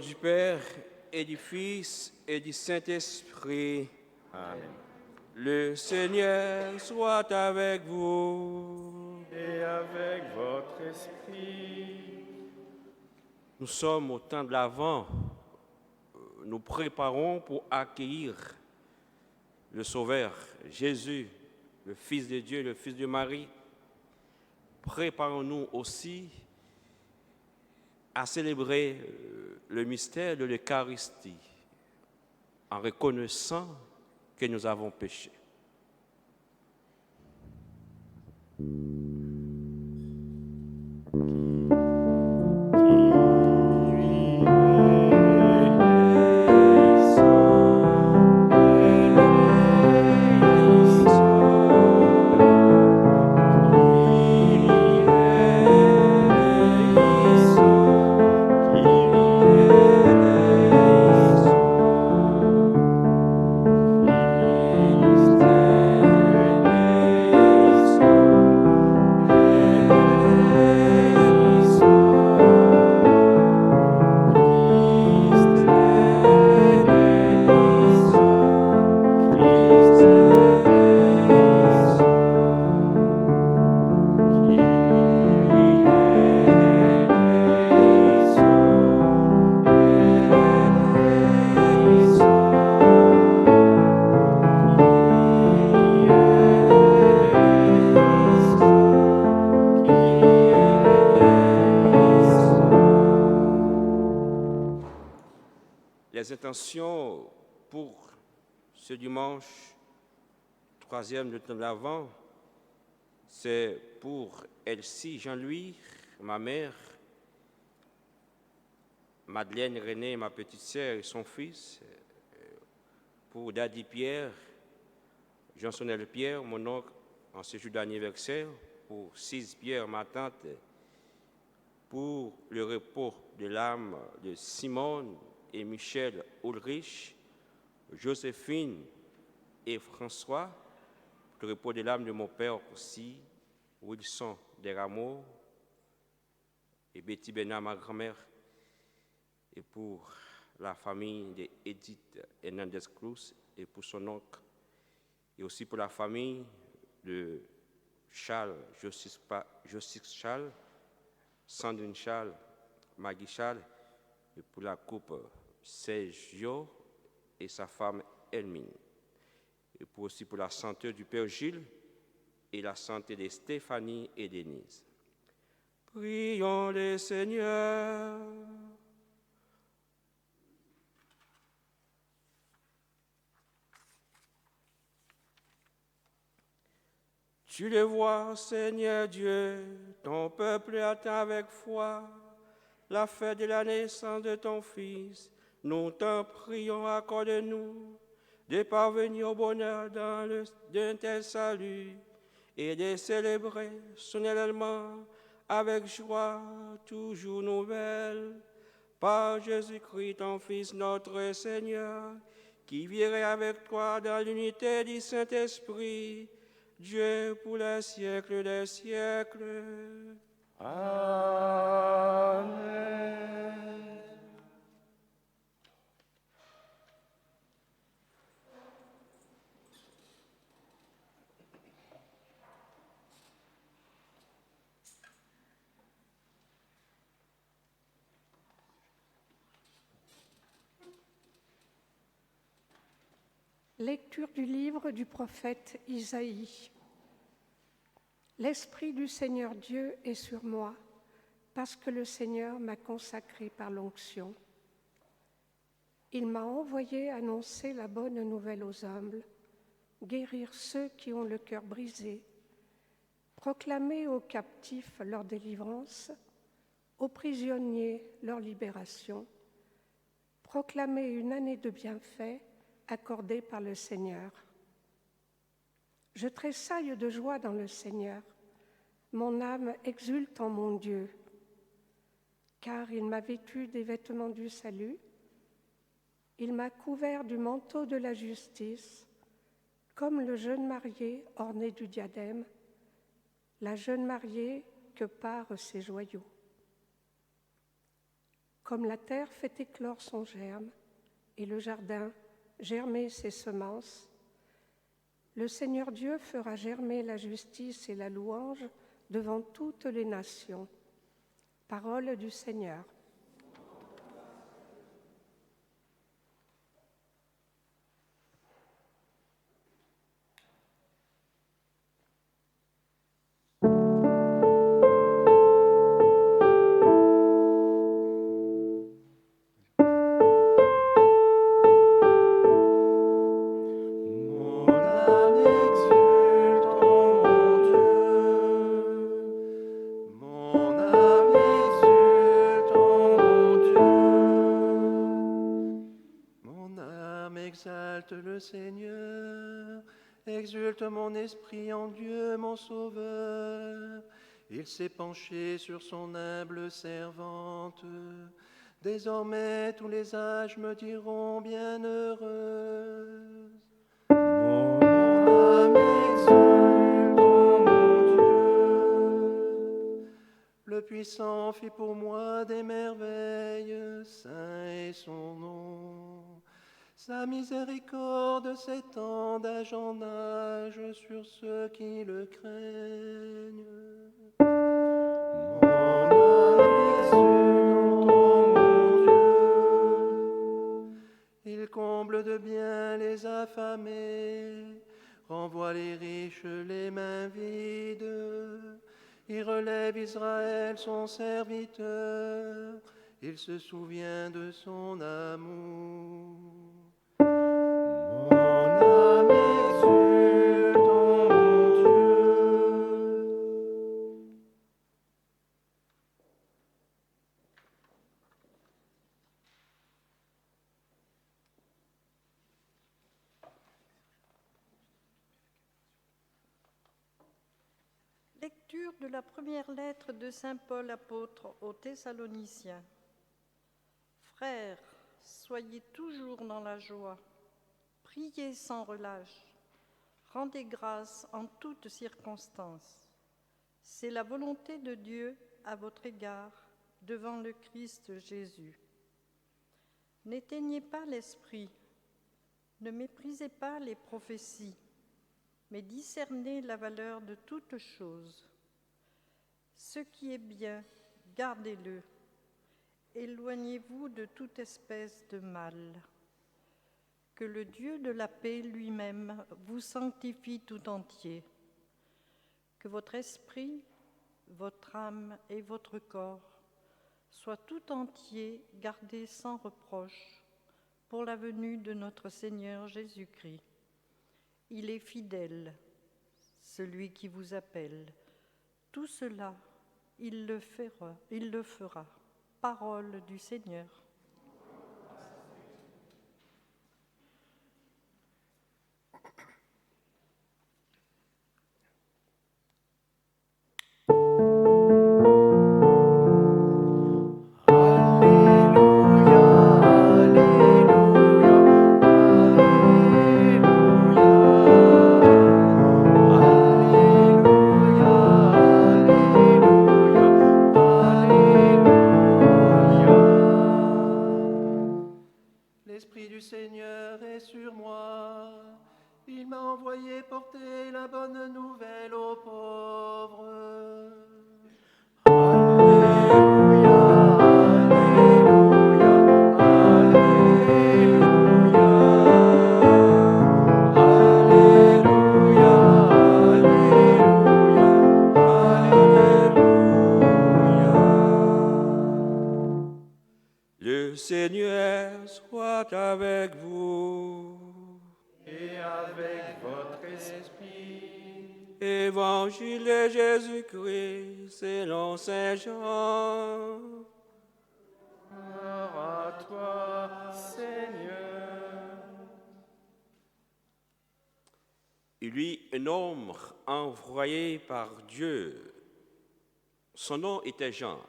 du Père et du Fils et du Saint-Esprit. Amen. Le Seigneur soit avec vous. Et avec votre esprit. Nous sommes au temps de l'Avent. Nous préparons pour accueillir le Sauveur, Jésus, le Fils de Dieu, le Fils de Marie. Préparons-nous aussi à célébrer le mystère de l'Eucharistie en reconnaissant que nous avons péché. Les intentions pour ce dimanche, 3e de temps de l'Avent, c'est pour Elsie Jean-Louis, ma mère, Madeleine René, ma petite sœur et son fils, pour Daddy Pierre, Jean-Sonel Pierre, mon oncle en ce jour d'anniversaire, pour Cise Pierre, ma tante, pour le repos de l'âme de Simone et Michel Ulrich, Joséphine et François, pour le repos de l'âme de mon père aussi, Wilson Desrameaux et Betty Bernard, ma grand-mère, et pour la famille d'Edith Hernandez-Cruz et pour son oncle, et aussi pour la famille de Charles, Justice Charles, Sandrine Charles, Maggie Charles, et pour la couple Sergio et sa femme Elmine, et aussi pour la santé du Père Gilles et la santé de Stéphanie et Denise. Prions le Seigneur. Tu le vois, Seigneur Dieu, ton peuple attend avec foi la fête de la naissance de ton Fils. Nous t'en prions, accorde-nous de parvenir au bonheur d'un tel salut et de célébrer solennellement avec joie toujours nouvelle par Jésus-Christ, ton Fils, notre Seigneur, qui vivrait avec toi dans l'unité du Saint-Esprit, Dieu pour les siècles des siècles. Amen. Lecture du livre du prophète Isaïe. L'Esprit du Seigneur Dieu est sur moi, parce que le Seigneur m'a consacré par l'onction. Il m'a envoyé annoncer la bonne nouvelle aux humbles, guérir ceux qui ont le cœur brisé, proclamer aux captifs leur délivrance, aux prisonniers leur libération, proclamer une année de bienfaits accordée par le Seigneur. Je tressaille de joie dans le Seigneur, mon âme exulte en mon Dieu, car il m'a vêtu des vêtements du salut, il m'a couvert du manteau de la justice, comme le jeune marié orné du diadème, la jeune mariée que parent ses joyaux. Comme la terre fait éclore son germe et le jardin germer ses semences, le Seigneur Dieu fera germer la justice et la louange devant toutes les nations. Parole du Seigneur. Seigneur, exulte mon esprit en Dieu, mon Sauveur. Il s'est penché sur son humble servante. Désormais, tous les âges me diront bienheureuse. Mon âme exulte en mon Dieu. Le puissant fit pour moi des merveilles, saint est son nom. Sa miséricorde s'étend d'âge en âge sur ceux qui le craignent. Mon âme exulte en mon Dieu. Il comble de bien les affamés, renvoie les riches les mains vides. Il relève Israël son serviteur, il se souvient de son amour. Mon âme exulte en mon Dieu. Lecture de la première lettre de saint Paul apôtre aux Thessaloniciens. Frères, soyez toujours dans la joie. Priez sans relâche, rendez grâce en toutes circonstances. C'est la volonté de Dieu à votre égard devant le Christ Jésus. N'éteignez pas l'esprit, ne méprisez pas les prophéties, mais discernez la valeur de toutes choses. Ce qui est bien, gardez-le. Éloignez-vous de toute espèce de mal. Que le Dieu de la paix lui-même vous sanctifie tout entier. Que votre esprit, votre âme et votre corps soient tout entiers gardés sans reproche pour la venue de notre Seigneur Jésus-Christ. Il est fidèle, celui qui vous appelle. Tout cela, il le fera. Parole du Seigneur. L'Esprit du Seigneur est sur moi. Il m'a envoyé porter la bonne nouvelle aux pauvres. Alléluia, Alléluia, Alléluia. Alléluia, Alléluia, Alléluia. Le Seigneur soit avec vous. Et avec votre esprit. Évangile de Jésus-Christ selon saint Jean. Gloire à toi, Seigneur. Il eut un homme envoyé par Dieu. Son nom était Jean.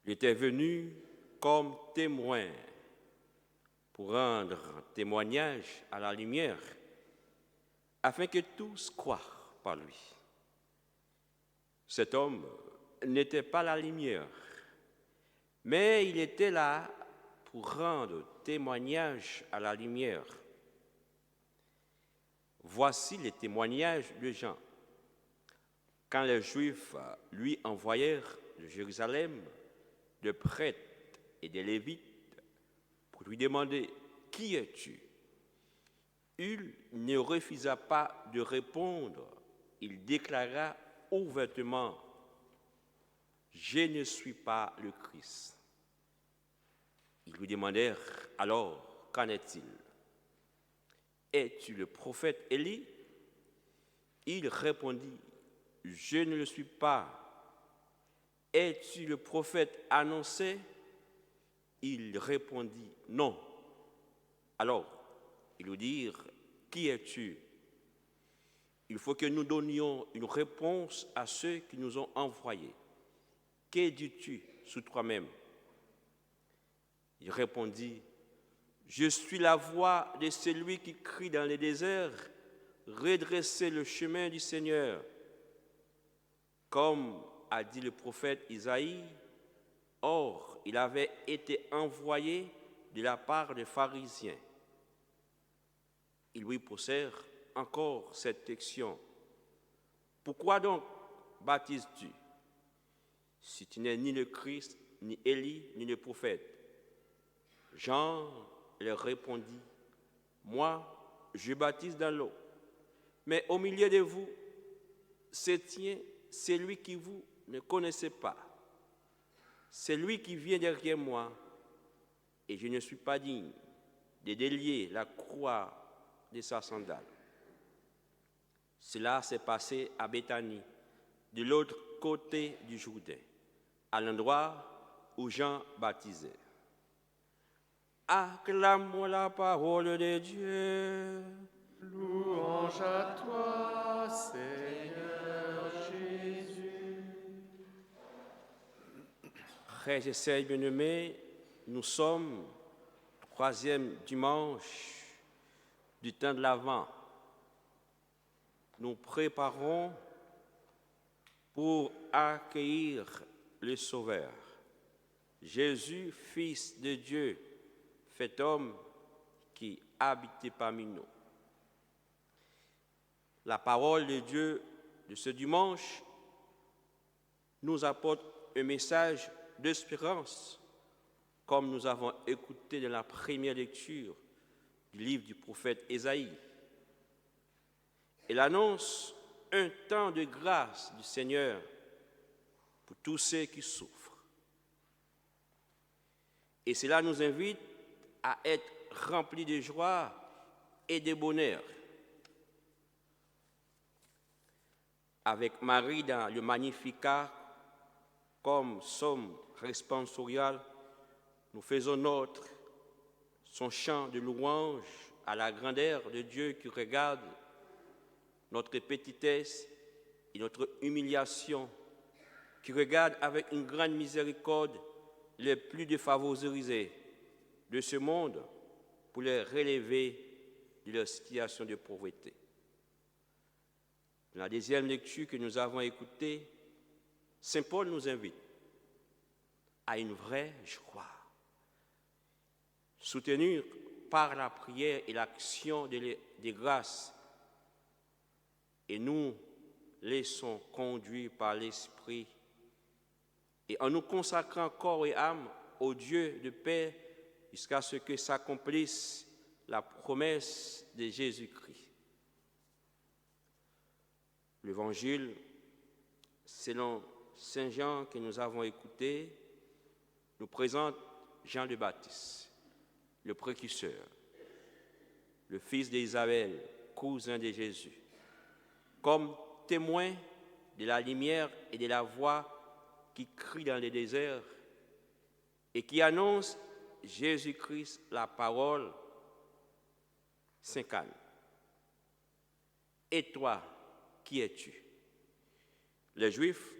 Il était venu comme témoin pour rendre témoignage à la lumière, afin que tous croient par lui. Cet homme n'était pas la lumière, Mais il était là pour rendre témoignage à la lumière. Voici les témoignages de Jean. Quand les Juifs lui envoyèrent de Jérusalem des prêtres et des Lévites pour lui demander « Qui es-tu » il ne refusa pas de répondre. Il déclara ouvertement « Je ne suis pas le Christ ». Ils lui demandèrent alors « Qu'en est-il ? Es-tu le prophète Élie ?» Il répondit « Je ne le suis pas. » « Es-tu le prophète annoncé ?» Il répondit « Non. » Alors, ils lui dirent « Qui es-tu » Il faut que nous donnions une réponse à ceux qui nous ont envoyés. « Que dis-tu sur toi-même » Il répondit « Je suis la voix de celui qui crie dans les déserts, redressez le chemin du Seigneur. » Comme a dit le prophète Isaïe, or il avait été envoyé de la part des pharisiens. Ils lui posèrent encore cette question. Pourquoi donc baptises-tu, si tu n'es ni le Christ, ni Élie, ni le prophète? Jean leur répondit, moi, je baptise dans l'eau, mais au milieu de vous, se tient celui qui vous ne connaissez pas. C'est lui qui vient derrière moi, et je ne suis pas digne de délier la croix de sa sandale. Cela s'est passé à Béthanie, de l'autre côté du Jourdain, à l'endroit où Jean baptisait. Acclamons la parole de Dieu. Louange à toi, Seigneur Jésus. Frères et sœurs bien-aimés, nous sommes troisième dimanche du temps de l'Avent. Nous préparons pour accueillir le Sauveur. Jésus, Fils de Dieu, fait homme qui habite parmi nous. La parole de Dieu de ce dimanche nous apporte un message d'espérance, comme nous avons écouté dans la première lecture du livre du prophète Ésaïe. Elle annonce un temps de grâce du Seigneur pour tous ceux qui souffrent. Et cela nous invite à être remplis de joie et de bonheur. Avec Marie dans le Magnificat, comme somme responsorial, nous faisons nôtre son chant de louange à la grandeur de Dieu qui regarde notre petitesse et notre humiliation, qui regarde avec une grande miséricorde les plus défavorisés de ce monde pour les relever de leur situation de pauvreté. Dans la deuxième lecture que nous avons écoutée, Saint Paul nous invite à une vraie joie, soutenue par la prière et l'action de grâce, et nous laissons conduire par l'Esprit, et en nous consacrant corps et âme au Dieu de paix jusqu'à ce que s'accomplisse la promesse de Jésus-Christ. L'Évangile, selon Saint Jean que nous avons écouté, nous présente Jean le Baptiste, le précurseur, le fils d'Isabelle, cousin de Jésus, comme témoin de la lumière et de la voix qui crie dans les déserts et qui annonce Jésus-Christ, la parole, s'incarne. Et toi, qui es-tu? Les Juifs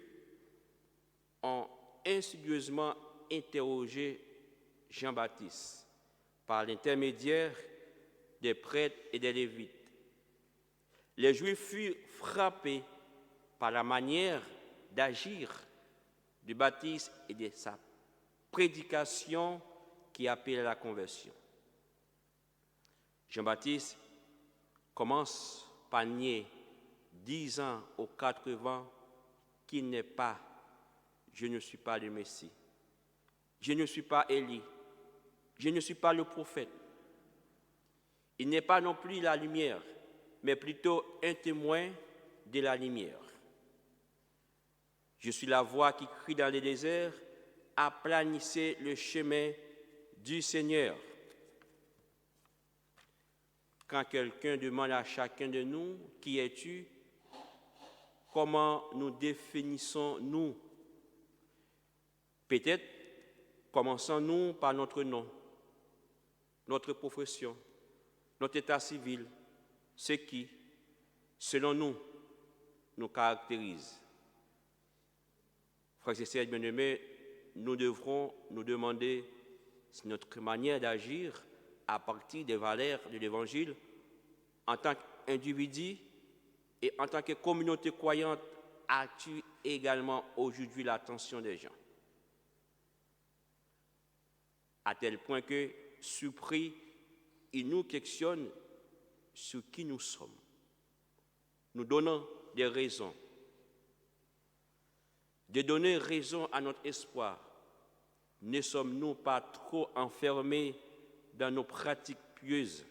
ont insidieusement interrogé Jean-Baptiste par l'intermédiaire des prêtres et des Lévites. Les Juifs furent frappés par la manière d'agir du Baptiste et de sa prédication qui appelle à la conversion. Jean-Baptiste commence par nier 10 ans aux 80 qu'il n'est pas, je ne suis pas le Messie, je ne suis pas Élie, je ne suis pas le prophète. Il n'est pas non plus la lumière, mais plutôt un témoin de la lumière. Je suis la voix qui crie dans les déserts, aplanissez le chemin du Seigneur. Quand quelqu'un demande à chacun de nous, qui es-tu? Comment nous définissons-nous? Peut-être commençons-nous par notre nom, notre profession, notre état civil, ce qui, selon nous, nous caractérise. Frères et sœurs bien-aimés, nous devrons nous demander si notre manière d'agir à partir des valeurs de l'Évangile, en tant qu'individu et en tant que communauté croyante, attire également aujourd'hui l'attention des gens. À tel point que, surpris, il nous questionne sur qui nous sommes, nous donnant des raisons, de donner raison à notre espoir. Ne sommes-nous pas trop enfermés dans nos pratiques pieuses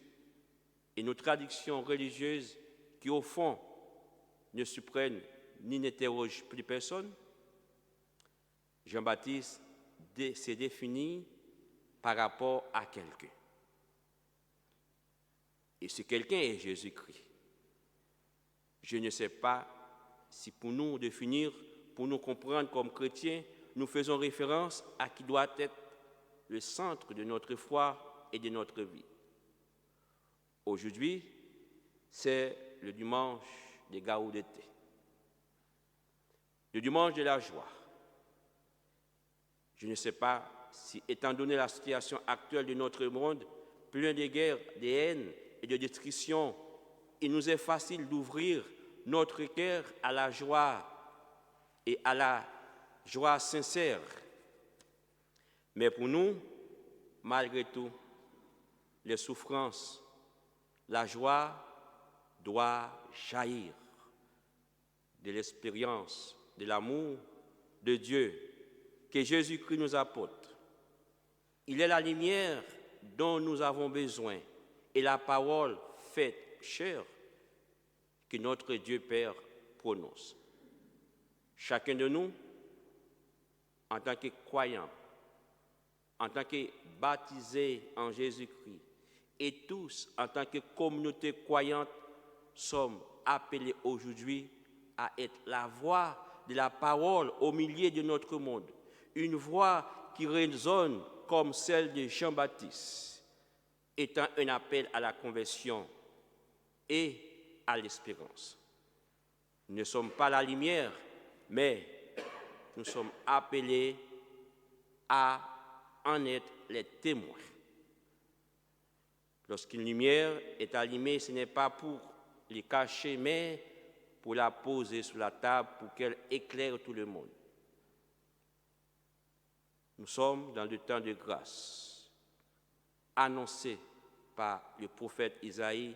et nos traditions religieuses qui, au fond, ne surprennent ni n'interrogent plus personne? Jean-Baptiste s'est défini par rapport à quelqu'un. Et ce quelqu'un est Jésus-Christ. Je ne sais pas si pour nous définir, pour nous comprendre comme chrétiens, nous faisons référence à qui doit être le centre de notre foi et de notre vie. Aujourd'hui, c'est le dimanche des Gaudétés, le dimanche de la joie. Je ne sais pas si, étant donné la situation actuelle de notre monde, plein de guerres, de haines et de destruction, il nous est facile d'ouvrir notre cœur à la joie et à la joie sincère. Mais pour nous, malgré tout, les souffrances, la joie doit jaillir de l'expérience, de l'amour de Dieu que Jésus-Christ nous apporte. Il est la lumière dont nous avons besoin et la parole faite chair que notre Dieu Père prononce. Chacun de nous, en tant que croyant, en tant que baptisés en Jésus-Christ, et tous, en tant que communauté croyante, sommes appelés aujourd'hui à être la voix de la parole au milieu de notre monde. Une voix qui résonne comme celle de Jean-Baptiste, étant un appel à la conversion et à l'espérance. Nous ne sommes pas la lumière, mais nous sommes appelés à en être les témoins. Lorsqu'une lumière est allumée, ce n'est pas pour les cacher, mais pour la poser sur la table pour qu'elle éclaire tout le monde. Nous sommes dans le temps de grâce, annoncé par le prophète Isaïe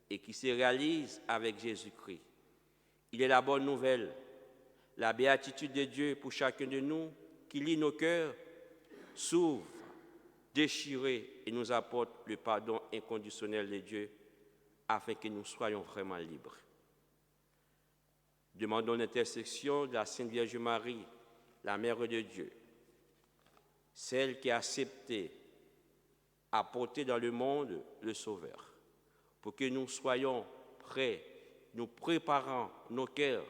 et qui se réalise avec Jésus-Christ. Il est la bonne nouvelle, la béatitude de Dieu pour chacun de nous qui lit nos cœurs, s'ouvre, déchiré et nous apporte le pardon inconditionnel de Dieu afin que nous soyons vraiment libres. Demandons l'intercession de la Sainte Vierge Marie, la Mère de Dieu, celle qui a accepté apporter dans le monde le Sauveur, pour que nous soyons prêts, nous préparant nos cœurs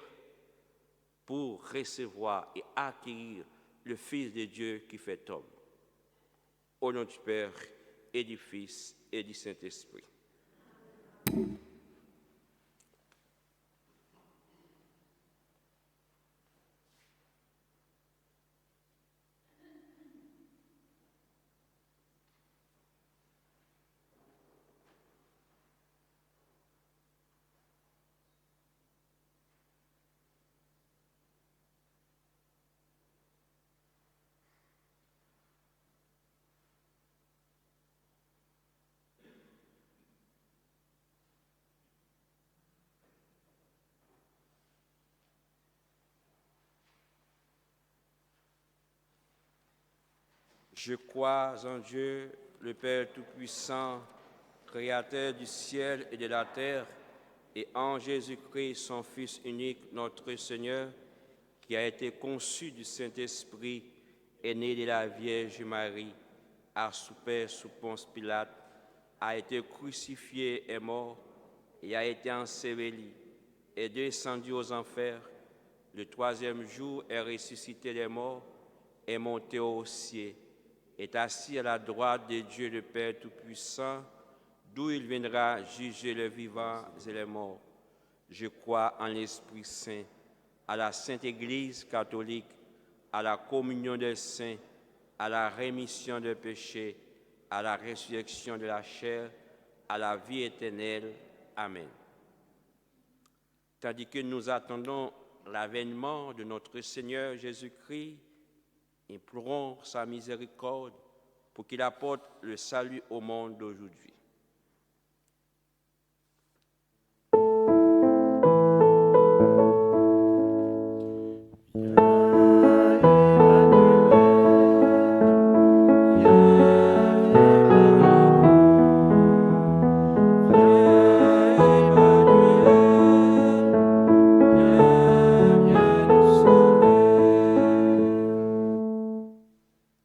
pour recevoir et accueillir le Fils de Dieu qui fait homme. Au nom du Père et du Fils et du Saint-Esprit. Je crois en Dieu, le Père Tout-Puissant, Créateur du ciel et de la terre, et en Jésus-Christ, son Fils unique, notre Seigneur, qui a été conçu du Saint-Esprit, est né de la Vierge Marie, a souffert sous Ponce Pilate, a été crucifié et mort, et a été enseveli, est descendu aux enfers. Le troisième jour est ressuscité des morts, est monté aux cieux, est assis à la droite de Dieu le Père Tout-Puissant, d'où il viendra juger les vivants et les morts. Je crois en l'Esprit Saint, à la Sainte Église catholique, à la communion des saints, à la rémission des péchés, à la résurrection de la chair, à la vie éternelle. Amen. Tandis que nous attendons l'avènement de notre Seigneur Jésus-Christ, implorons sa miséricorde pour qu'il apporte le salut au monde d'aujourd'hui.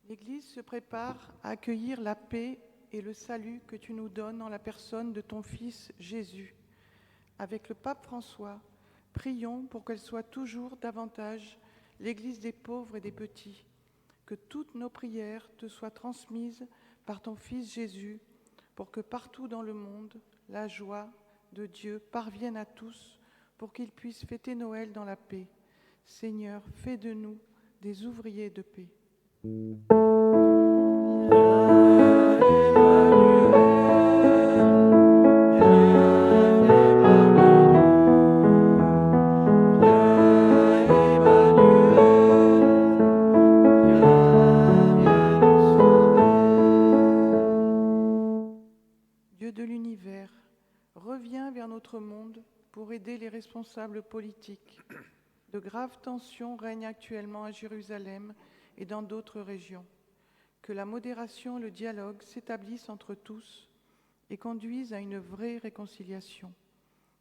L'Église se prépare à accueillir la paix et le salut que tu nous donnes en la personne de ton Fils Jésus. Avec le pape François, prions pour qu'elle soit toujours davantage l'Église des pauvres et des petits, que toutes nos prières te soient transmises par ton Fils Jésus, pour que partout dans le monde, la joie de Dieu parvienne à tous, pour qu'ils puissent fêter Noël dans la paix. Seigneur, fais de nous des ouvriers de paix. Dieu de l'univers, reviens vers notre monde pour aider les responsables politiques. De graves tensions règnent actuellement à Jérusalem et dans d'autres régions. Que la modération et le dialogue s'établissent entre tous et conduisent à une vraie réconciliation.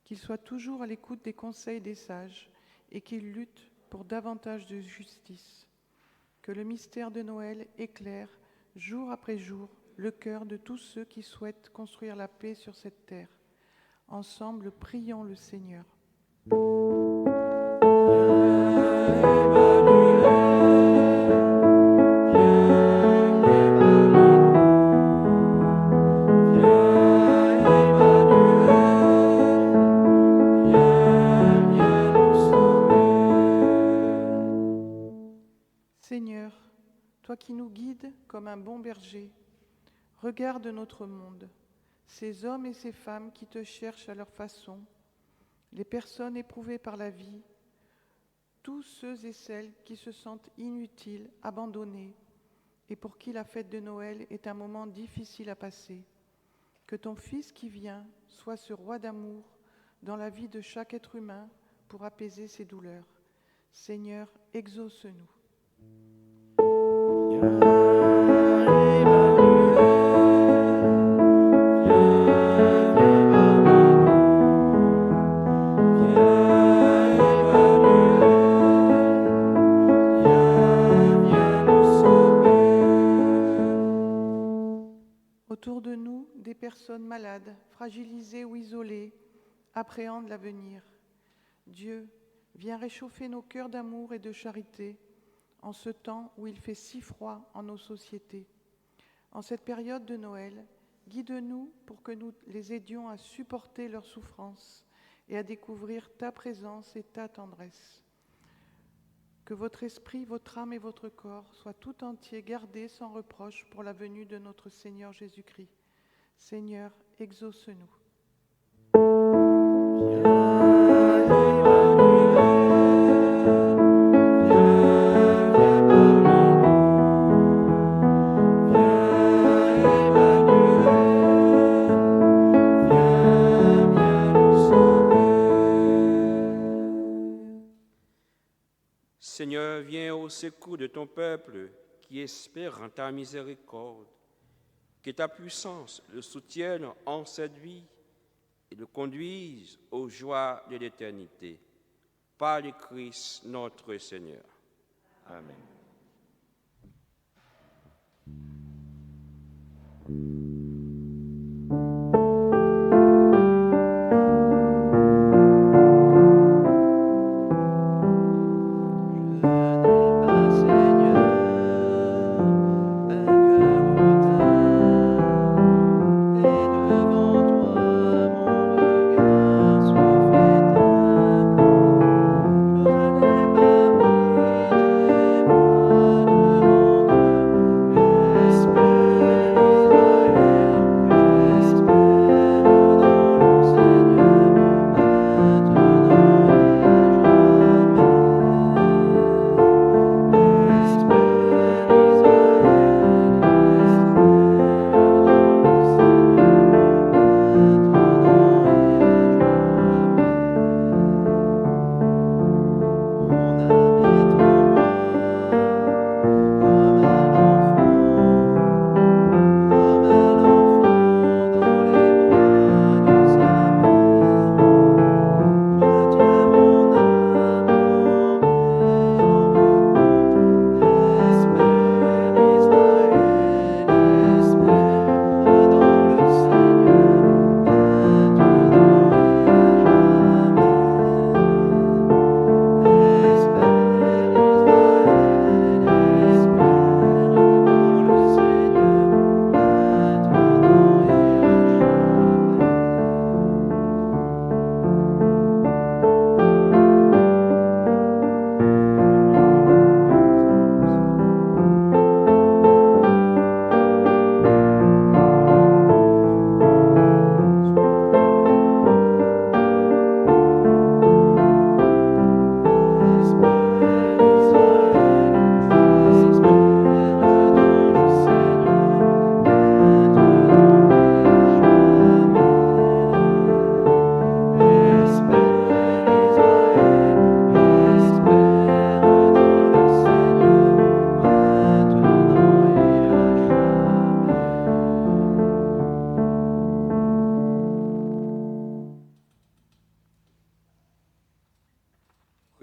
Qu'ils soient toujours à l'écoute des conseils des sages et qu'ils luttent pour davantage de justice. Que le mystère de Noël éclaire, jour après jour, le cœur de tous ceux qui souhaitent construire la paix sur cette terre. Ensemble, prions le Seigneur. Seigneur, toi qui nous guides comme un bon berger, regarde notre monde, ces hommes et ces femmes qui te cherchent à leur façon, les personnes éprouvées par la vie, tous ceux et celles qui se sentent inutiles, abandonnés, et pour qui la fête de Noël est un moment difficile à passer. Que ton Fils qui vient soit ce roi d'amour dans la vie de chaque être humain pour apaiser ses douleurs. Seigneur, exauce-nous. Autour de nous, des personnes malades, fragilisées ou isolées, appréhendent l'avenir. Dieu, viens réchauffer nos cœurs d'amour et de charité en ce temps où il fait si froid en nos sociétés. En cette période de Noël, guide-nous pour que nous les aidions à supporter leurs souffrances et à découvrir ta présence et ta tendresse. Que votre esprit, votre âme et votre corps soient tout entiers gardés sans reproche pour la venue de notre Seigneur Jésus-Christ. Seigneur, exauce-nous. Seigneur, viens au secours de ton peuple qui espèrent en ta miséricorde, que ta puissance le soutienne en cette vie et le conduise aux joies de l'éternité. Par le Christ notre Seigneur. Amen.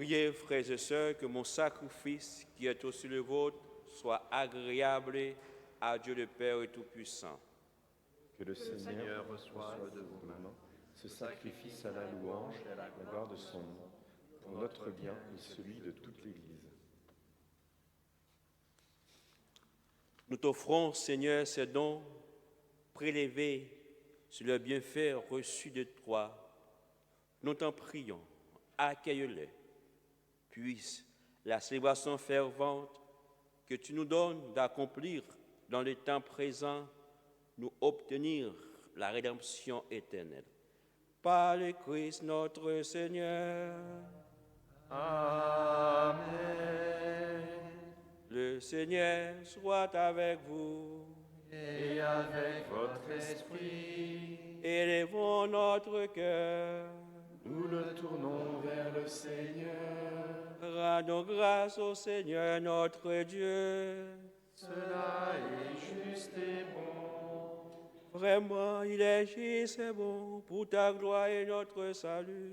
Priez, frères et sœurs, que mon sacrifice, qui est aussi le vôtre, soit agréable à Dieu le Père et Tout-Puissant. Que le Seigneur reçoive de vos mains ce sacrifice à la louange et à la gloire de son nom, pour notre bien et celui de toute l'Église. Nous t'offrons, Seigneur, ces dons prélevés sur le bienfait reçu de toi. Nous t'en prions, accueille-les. Puisse la célébration fervente que tu nous donnes d'accomplir dans le temps présent nous obtenir la rédemption éternelle. Par le Christ notre Seigneur. Amen. Le Seigneur soit avec vous. Et avec votre esprit, Élevons notre cœur. nous le tournons vers le Seigneur. Rendons grâce au Seigneur notre Dieu. Cela est juste et bon. Vraiment, il est juste et bon pour ta gloire et notre salut,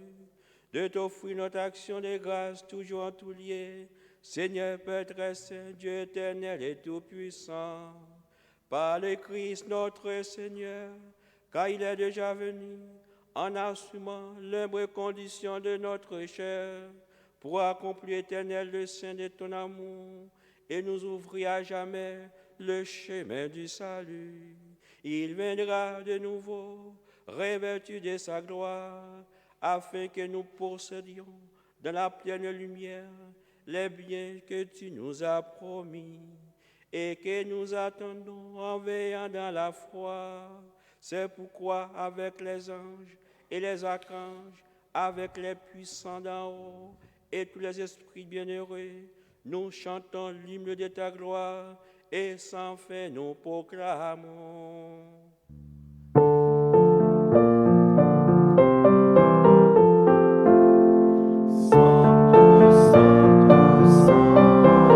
de t'offrir notre action de grâce toujours en tout lieu, Seigneur Père très saint, Dieu éternel et tout-puissant, par le Christ notre Seigneur, car il est déjà venu en assumant l'humble condition de notre chair, pour accomplir éternel le sein de ton amour et nous ouvrir à jamais le chemin du salut. Il viendra de nouveau, revêtu de sa gloire, afin que nous possédions dans la pleine lumière les biens que tu nous as promis et que nous attendons en veillant dans la foi. C'est pourquoi avec les anges et les archanges, avec les puissants d'en haut et tous les esprits bienheureux, nous chantons l'hymne de ta gloire et sans fin nous proclamons. Sanctus, Sanctus, Sanctus,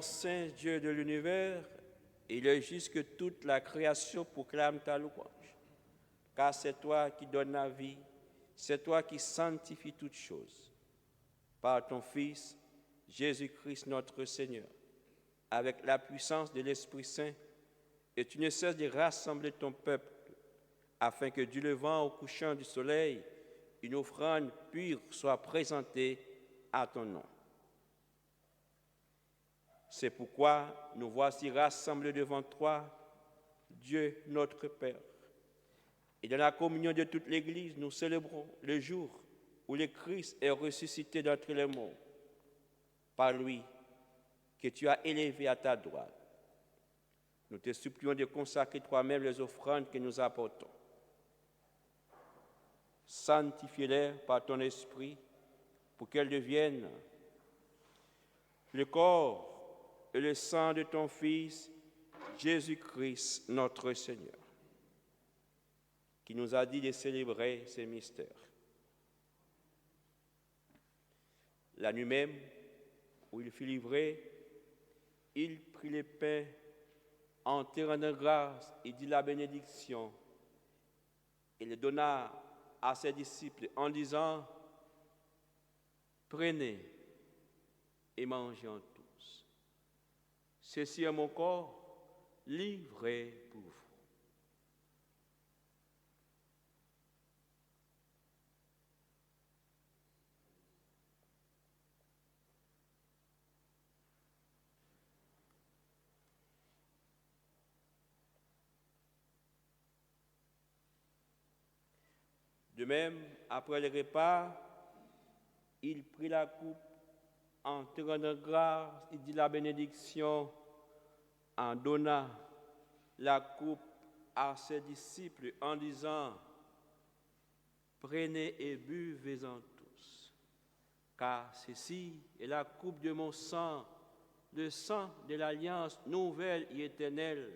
saint Dieu de l'univers, il est juste que toute la création proclame ta louange, car c'est toi qui donnes la vie, c'est toi qui sanctifies toutes choses. Par ton Fils, Jésus-Christ notre Seigneur, avec la puissance de l'Esprit Saint, et tu ne cesses de rassembler ton peuple, afin que du levant au couchant du soleil, une offrande pure soit présentée à ton nom. C'est pourquoi nous voici rassemblés devant toi, Dieu notre Père. Et dans la communion de toute l'Église, nous célébrons le jour où le Christ est ressuscité d'entre les morts, par lui que tu as élevé à ta droite. Nous te supplions de consacrer toi-même les offrandes que nous apportons. Sanctifie-les par ton esprit pour qu'elles deviennent le corps et le sang de ton Fils, Jésus-Christ, notre Seigneur, qui nous a dit de célébrer ces mystères. La nuit même, où il fut livré, il prit le pain, en te rendant grâce, et dit la bénédiction, et le donna à ses disciples en disant, « Prenez et mangez-en tous. Ceci est mon corps livré pour vous. » De même, après le repas, il prit la coupe, en te rendant grâce, il dit la bénédiction, en donnant la coupe à ses disciples en disant, « Prenez et buvez-en tous, car ceci est la coupe de mon sang, le sang de l'alliance nouvelle et éternelle,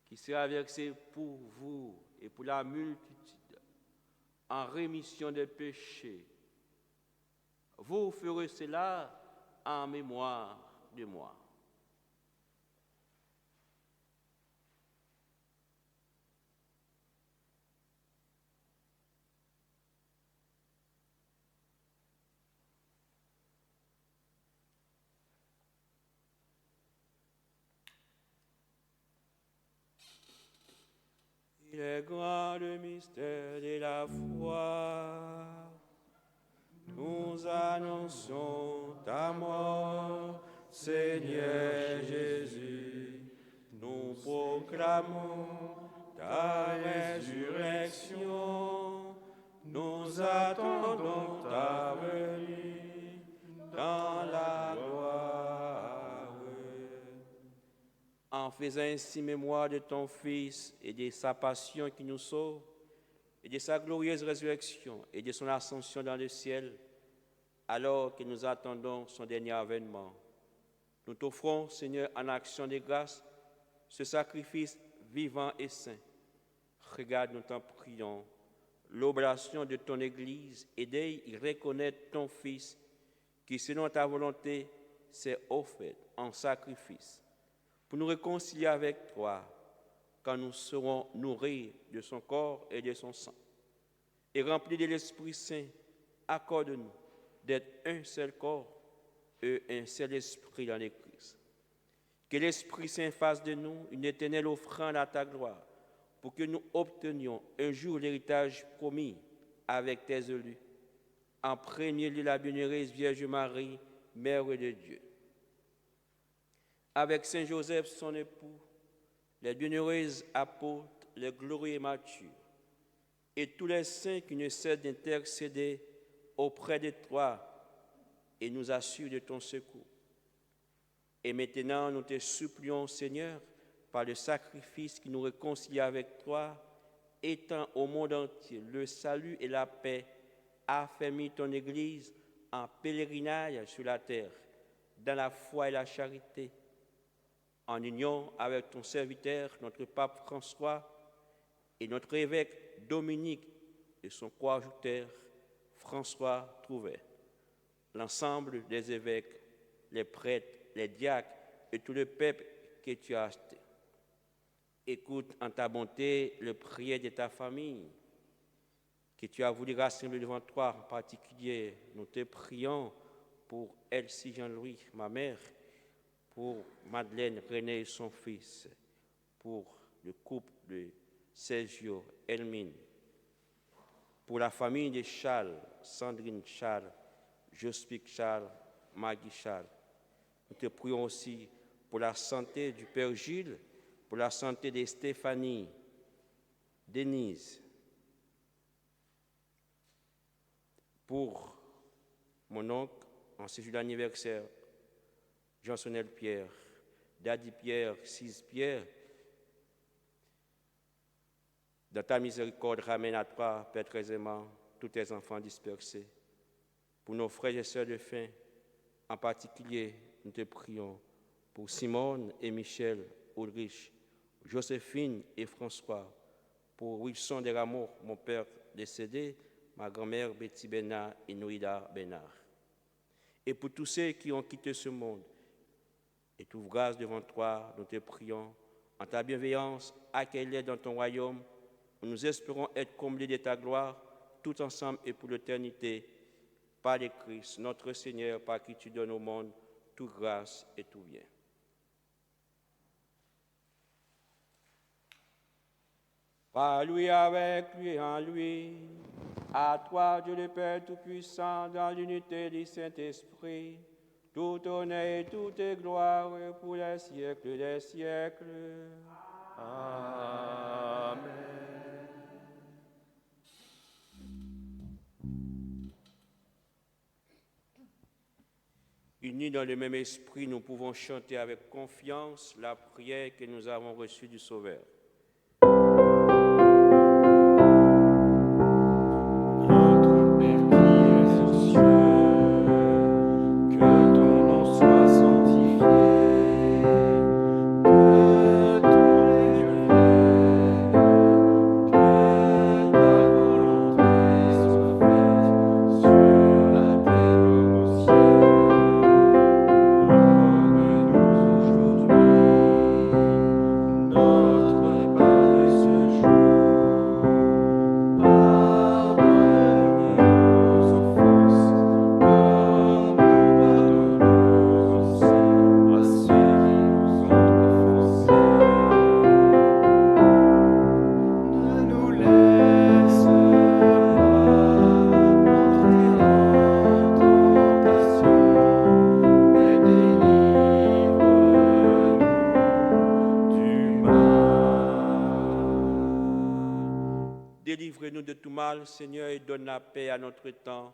qui sera versé pour vous et pour la multitude, en rémission des péchés. Vous ferez cela en mémoire de moi. » Il est grand le mystère de la foi. Nous annonçons ta mort, Seigneur Jésus. Nous proclamons ta résurrection. Nous attendons ta venue dans la gloire. En faisant ainsi mémoire de ton Fils et de sa passion qui nous sauve, et de sa glorieuse résurrection et de son ascension dans le ciel, alors que nous attendons son dernier avènement, nous t'offrons, Seigneur, en action de grâce, ce sacrifice vivant et saint. Regarde, nous t'en prions, l'oblation de ton Église et d'y reconnaître ton Fils, qui, selon ta volonté, s'est offert en sacrifice, pour nous réconcilier avec toi, quand nous serons nourris de son corps et de son sang. Et remplis de l'Esprit Saint, accorde-nous d'être un seul corps et un seul esprit dans le Christ. Que l'Esprit Saint fasse de nous une éternelle offrande à ta gloire, pour que nous obtenions un jour l'héritage promis avec tes élus. En premier lieu, la bienheureuse Vierge Marie, Mère de Dieu. Avec Saint Joseph, son époux, les bienheureuses apôtres, les glorieux martyrs, et tous les saints qui ne cessent d'intercéder auprès de toi et nous assurent de ton secours. Et maintenant, nous te supplions, Seigneur, par le sacrifice qui nous réconcilie avec toi, étends au monde entier le salut et la paix, affermis ton Église en pèlerinage sur la terre, dans la foi et la charité, en union avec ton serviteur, notre pape François, et notre évêque Dominique et son coadjuteur François Trouvet, l'ensemble des évêques, les prêtres les diacres et tout le peuple que tu as acheté. Écoute en ta bonté le prière de ta famille, que tu as voulu rassembler devant toi en particulier. Nous te prions pour Elsie Jean-Louis, ma mère, pour Madeleine René, son fils, pour le couple de Sergio Elmine, pour la famille de Charles, Sandrine Charles, Jospic Charles, Maggie Charles. Nous te prions aussi pour la santé du Père Gilles, pour la santé de Stéphanie, Denise, pour mon oncle en ce jour d'anniversaire, Jean-Sonel Pierre, Daddy Pierre, Sis Pierre. Dans ta miséricorde, ramène à toi, Père très aimant, tous tes enfants dispersés. Pour nos frères et sœurs de faim, en particulier, nous te prions pour Simone et Michel, Ulrich, Joséphine et François, pour Wilson de Rameau, mon père décédé, ma grand-mère Betty Bénard et Noïda Bénard. Et pour tous ceux qui ont quitté ce monde, et trouve grâce devant toi, nous te prions, en ta bienveillance, accueille-les dans ton royaume, où nous espérons être comblés de ta gloire, tout ensemble et pour l'éternité, par le Christ, notre Seigneur, par qui tu donnes au monde toute grâce et tout bien. Par lui, avec lui, en lui, à toi, Dieu le Père Tout-Puissant, dans l'unité du Saint-Esprit, tout honneur et toute gloire pour les siècles des siècles. Amen. Unis dans le même esprit, nous pouvons chanter avec confiance la prière que nous avons reçue du Sauveur. Notre Père qui es aux cieux, que ton nom soit sanctifié, que ton règne vienne, que ta volonté soit faite sur la terre comme au ciel. Donne-nous aujourd'hui notre pain de ce jour. Pardonne-nous nos offenses, comme nous pardonnons aussi à ceux qui nous ont offensés. Ne nous laisse pas entrer en tentation, mais délivre-nous du mal. Délivre-nous de tout mal, Seigneur, et donne la paix à notre temps.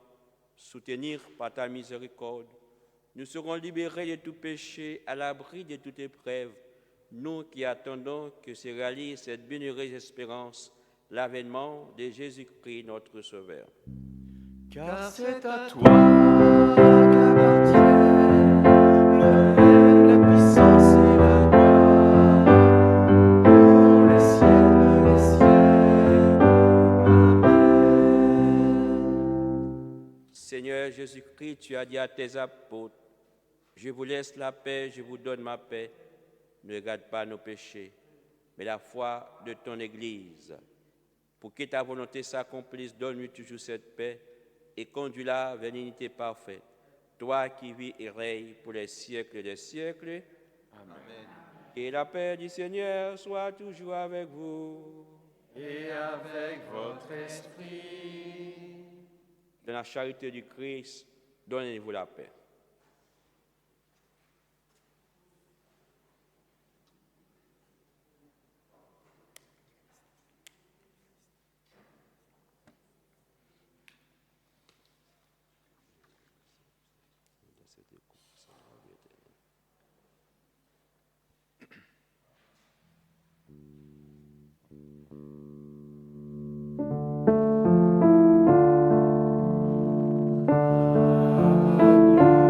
Soutenir par ta miséricorde, nous serons libérés de tout péché, à l'abri de toute épreuve, nous qui attendons que se réalise cette bienheureuse espérance, l'avènement de Jésus-Christ, notre Sauveur. Car c'est à toi qu'appartiennent le règne, la puissance et la gloire pour les siècles des siècles. Amen. Seigneur Jésus-Christ, tu as dit à tes apôtres, je vous laisse la paix, je vous donne ma paix. Ne regarde pas nos péchés, mais la foi de ton Église. Pour que ta volonté s'accomplisse, donne-lui toujours cette paix et conduis-la vers l'unité parfaite. Toi qui vis et règnes pour les siècles des siècles. Amen. Et la paix du Seigneur soit toujours avec vous. Et avec votre esprit. Dans la charité du Christ, donnez-vous la paix. Agneau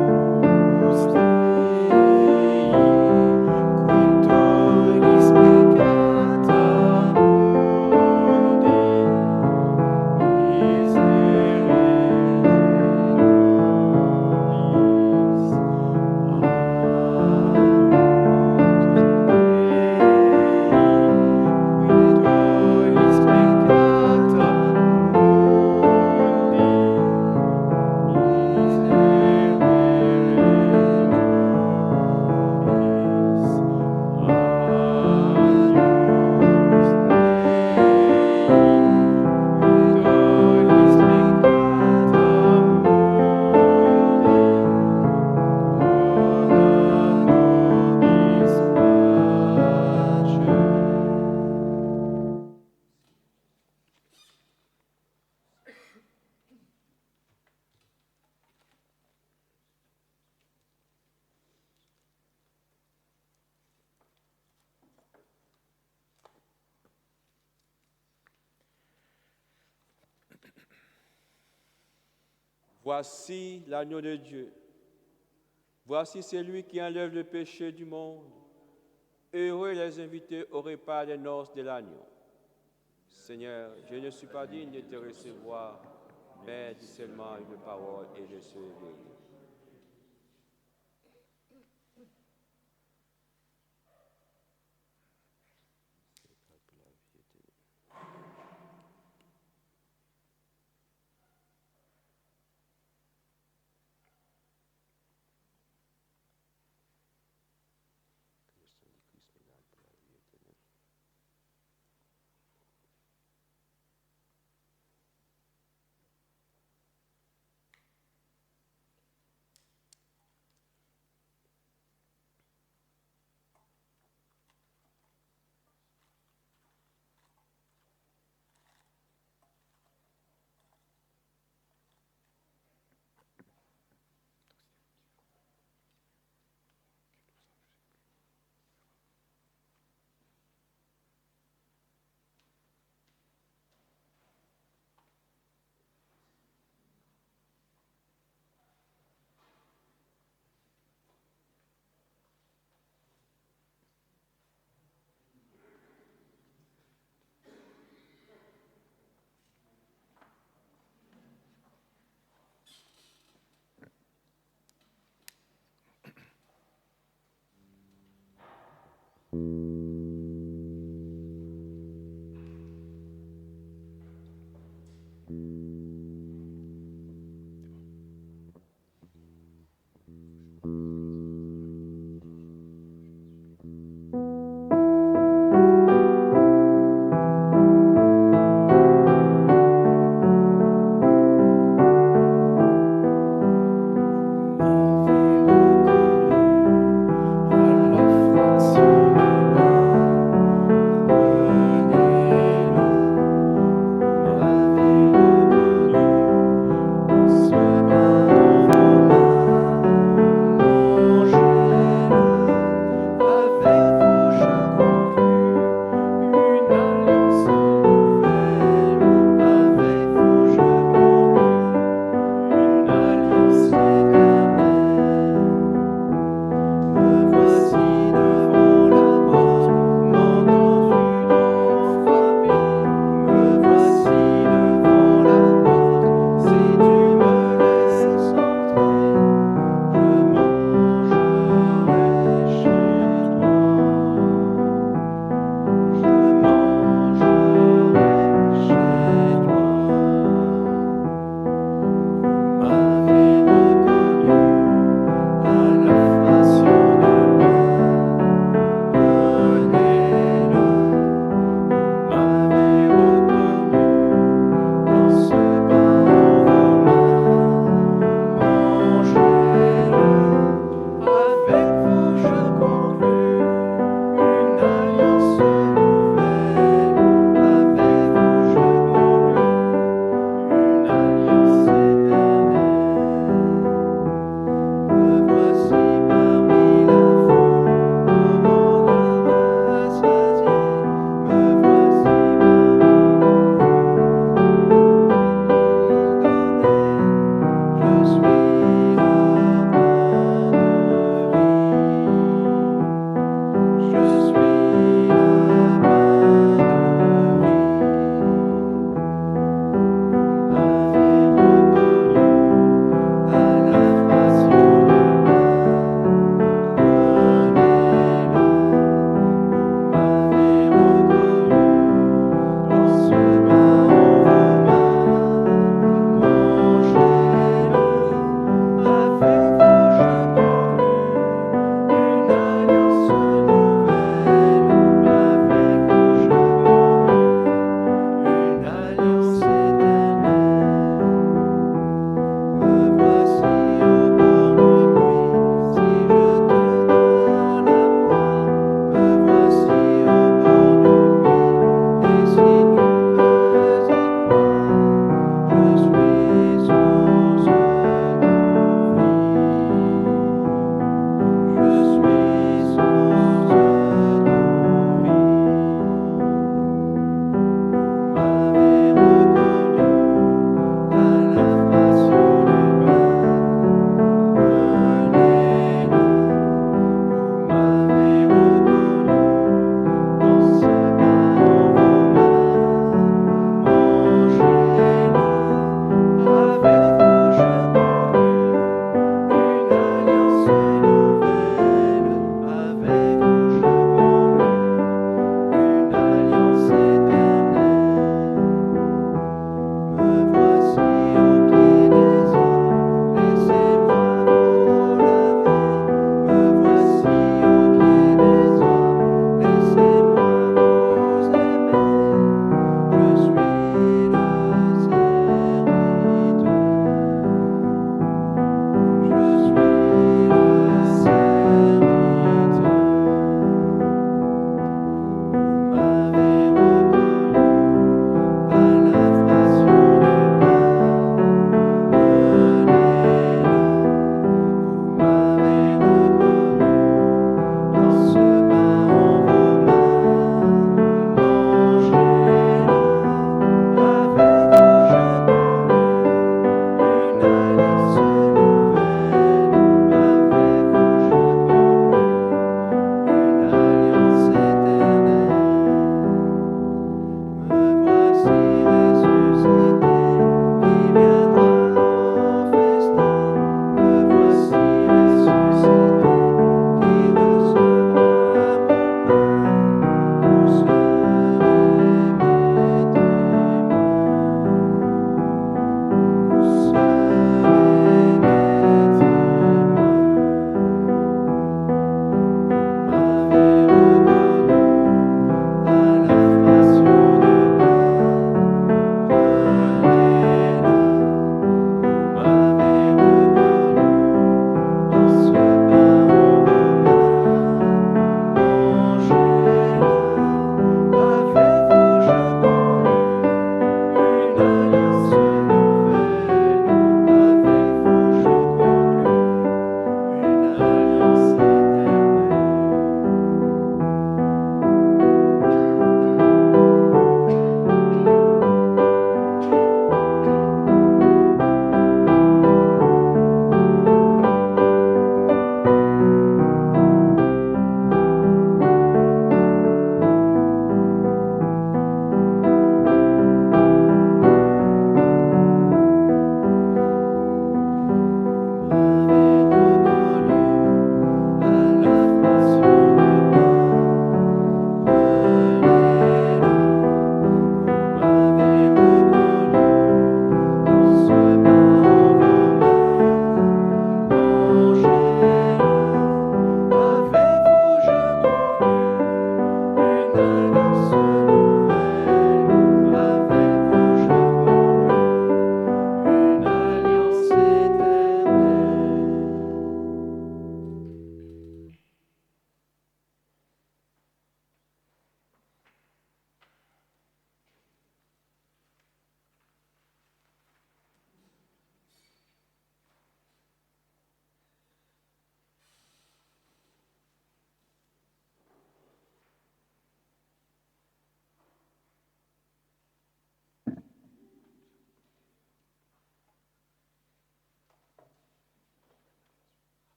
Voici l'agneau de Dieu. Voici celui qui enlève le péché du monde. Heureux les invités au repas des noces de l'agneau. Seigneur, je ne suis pas digne de te recevoir, mais dis seulement une parole et je serai guéri. À la fraction de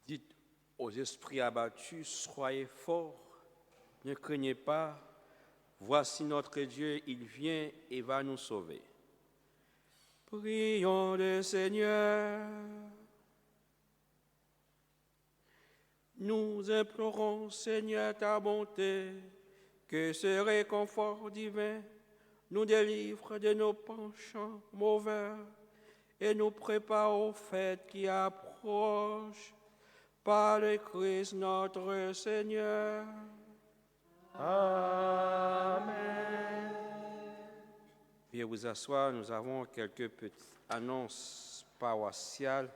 Dites aux esprits abattus, soyez forts, ne craignez pas, voici notre Dieu, il vient et va nous sauver. Prions le Seigneur. Nous implorons, Seigneur, ta bonté, que ce réconfort divin nous délivre de nos penchants mauvais et nous prépare aux fêtes qui approchent par le Christ notre Seigneur. Amen. Veuillez vous asseoir, nous avons quelques petites annonces paroissiales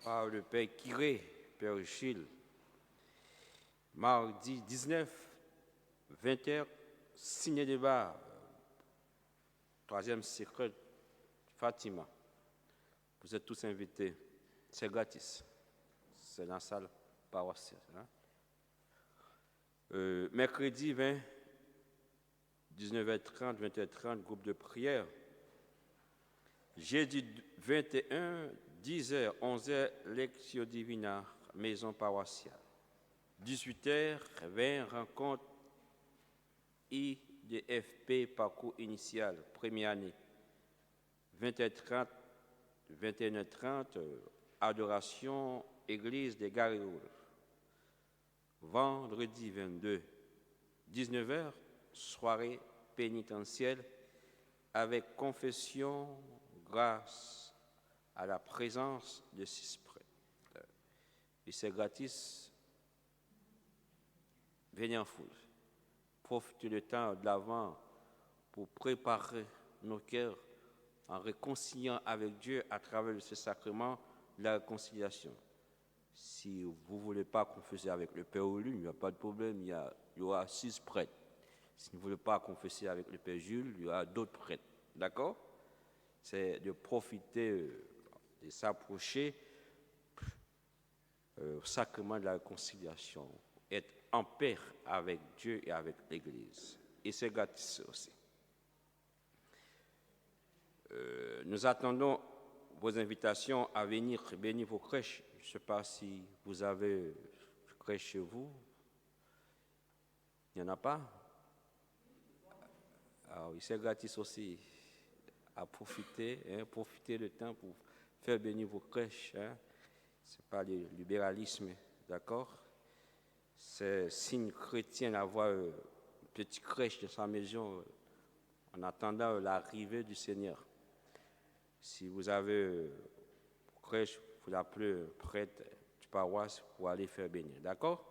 par le Père Kiré, Père Gilles. Mardi 19, 20h, signé débat, 3e secret Fatima. Vous êtes tous invités, c'est gratis, c'est dans la salle paroissiale. Mercredi 20, 19h30, 20h30, groupe de prière. Jeudi 21, 10h, 11h, Lectio Divina, maison paroissiale. 18h, 20, rencontre IDFP, parcours initial, première année. 20h30, 21h30, adoration, église des Garéoules. Vendredi 22, 19h, soirée pénitentielle avec confession grâce à la présence de 6 prêtres. Et c'est gratis. Venez en foule. Profitez du temps de l'Avent pour préparer nos cœurs en réconciliant avec Dieu à travers ce sacrement de la réconciliation. Si vous ne voulez pas confesser avec le Père Olu, il n'y a pas de problème, il y aura 6 prêtres. Si vous ne voulez pas confesser avec le Père Jules, il y aura d'autres prêtres. D'accord? C'est de profiter, de s'approcher au sacrement de la réconciliation, être en paix avec Dieu et avec l'Église. Et c'est gratis aussi. Nous attendons vos invitations à venir bénir vos crèches. Je ne sais pas si vous avez une crèche chez vous. Il n'y en a pas? Ah oui, c'est gratis aussi. À profiter, profiter le temps pour faire bénir vos crèches. Ce n'est pas le libéralisme, d'accord? C'est signe chrétien d'avoir une petite crèche dans sa maison en attendant l'arrivée du Seigneur. Si vous avez une crèche, vous l'appelez un prêtre du paroisse pour aller faire bénir, d'accord?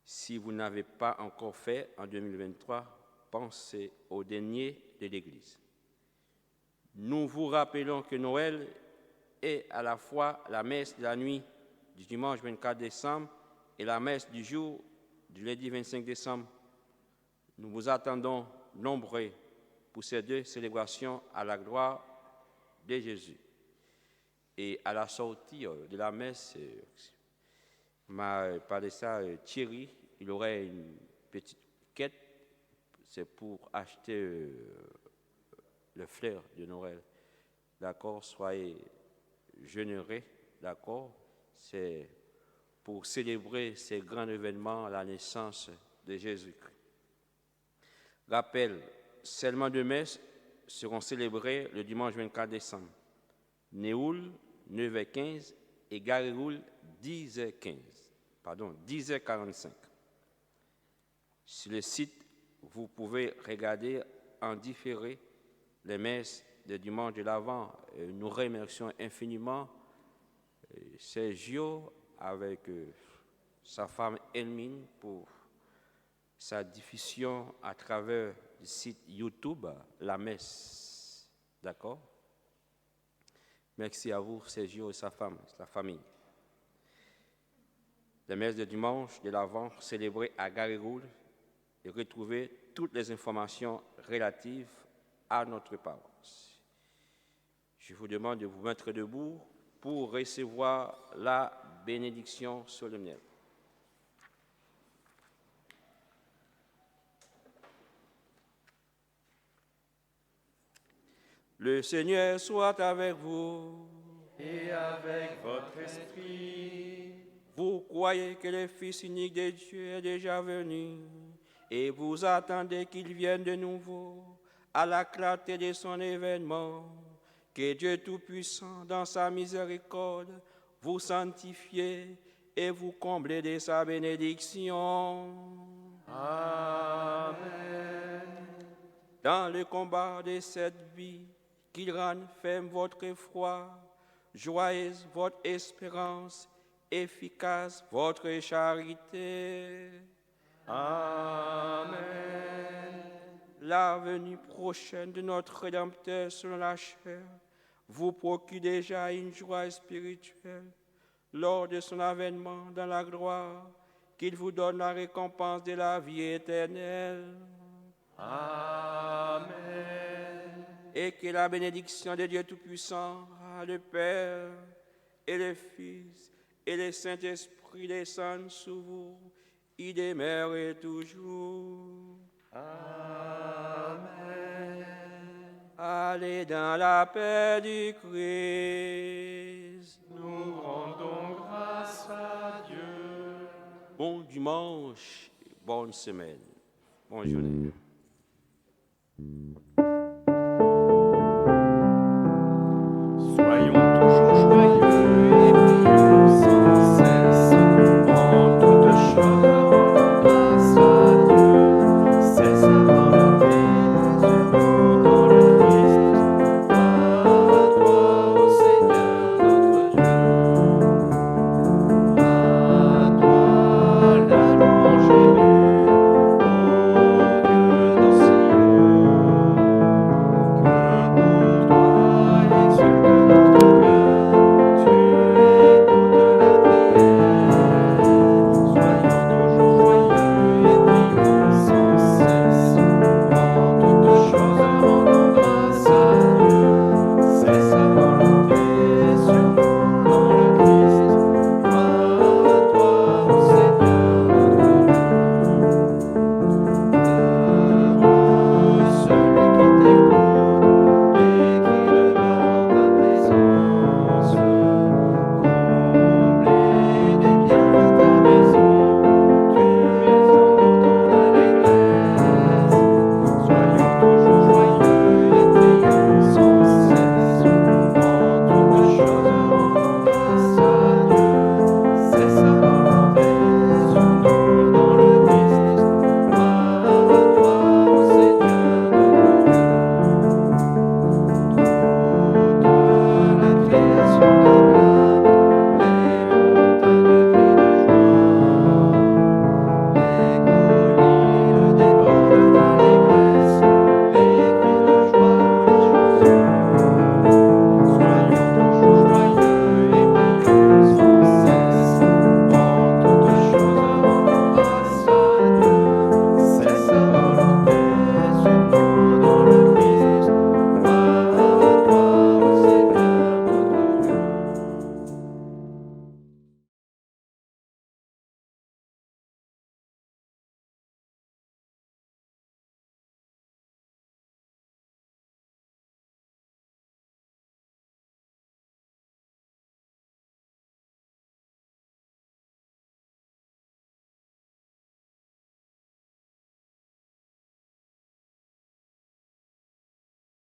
Si vous n'avez pas encore fait en 2023, pensez au dernier de l'Église. Nous vous rappelons que Noël est à la fois la messe de la nuit du dimanche 24 décembre et la messe du jour du lundi 25 décembre. Nous vous attendons nombreux pour ces 2 célébrations à la gloire de Jésus. Et à la sortie de la messe, m'a parlé ça Thierry, il aurait une petite quête, c'est pour acheter le fleur de Noël. D'accord, soyez généreux, d'accord, c'est pour célébrer ces grands événements, la naissance de Jésus-Christ. Rappel, seulement 2 messes seront célébrées le dimanche 24 décembre. Néoul, 9h15 et Garéoul, 10h45. Sur le site, vous pouvez regarder en différé les messes de dimanche de l'Avent. Nous remercions infiniment Sergio avec sa femme Elmine pour sa diffusion à travers le site YouTube, la messe. D'accord? Merci à vous, Sergio et sa femme, sa famille. Les messes de dimanche de l'Avent célébrées à Garéoul et retrouvez toutes les informations relatives à notre paroisse. Je vous demande de vous mettre debout pour recevoir la bénédiction solennelle. Le Seigneur soit avec vous. et avec votre esprit. Vous croyez que le Fils unique de Dieu est déjà venu et vous attendez qu'il vienne de nouveau à la clarté de son événement. Que Dieu Tout-Puissant, dans sa miséricorde, vous sanctifie et vous comble de sa bénédiction. Amen. Dans le combat de cette vie, qu'il rende ferme votre foi, joyeuse votre espérance, efficace votre charité. Amen. La venue prochaine de notre Rédempteur selon la chair vous procure déjà une joie spirituelle lors de son avènement dans la gloire, qu'il vous donne la récompense de la vie éternelle. Amen. Et que la bénédiction de Dieu Tout-Puissant, le Père et le Fils et le Saint-Esprit descendent sur vous, y demeure et toujours. Amen. Allez dans la paix du Christ. Nous rendons grâce à Dieu. Bon dimanche, bonne semaine, bonne journée.